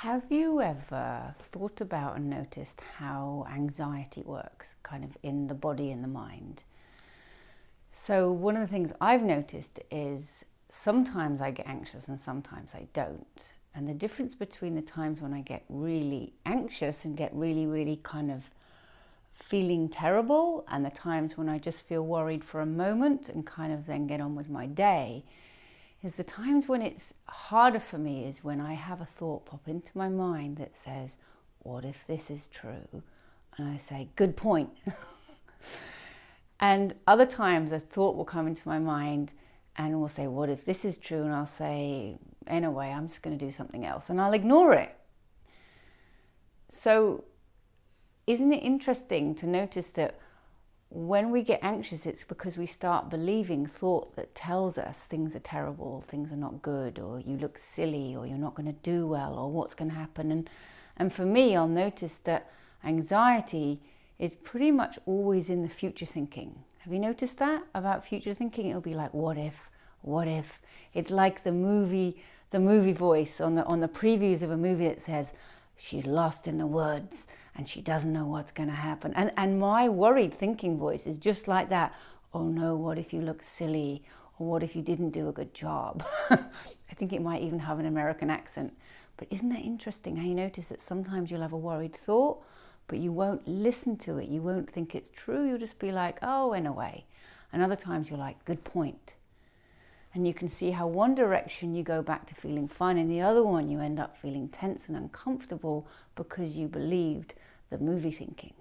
Have you ever thought about and noticed how anxiety works, kind of in the body and the mind? So one of the things I've noticed is sometimes I get anxious and sometimes I don't. And the difference between the times when I get really anxious and get really kind of feeling terrible and the times when I just feel worried for a moment and kind of then get on with my day is the times when it's harder for me is when I have a thought pop into my mind that says, what if this is true? And I say, good point. And other times a thought will come into my mind and will say, what if this is true? And I'll say, anyway, I'm just going to do something else. And I'll ignore it. So isn't it interesting to notice that when we get anxious, it's because we start believing thought that tells us things are terrible, things are not good, or you look silly, or you're not going to do well, or what's going to happen. And for me, I'll notice that anxiety is pretty much always in the future thinking. Have you noticed that about future thinking? It'll be like, what if? What if? It's like the movie voice on the previews of a movie that says, she's lost in the woods and she doesn't know what's going to happen. And my worried thinking voice is just like that. Oh no, what if you look silly? Or what if you didn't do a good job? I think it might even have an American accent. But isn't that interesting how you notice that sometimes you'll have a worried thought, but you won't listen to it. You won't think it's true. You'll just be like, oh, in a way. And other times you're like, good point. And you can see how one direction you go back to feeling fine and the other one you end up feeling tense and uncomfortable because you believed the movie thinking.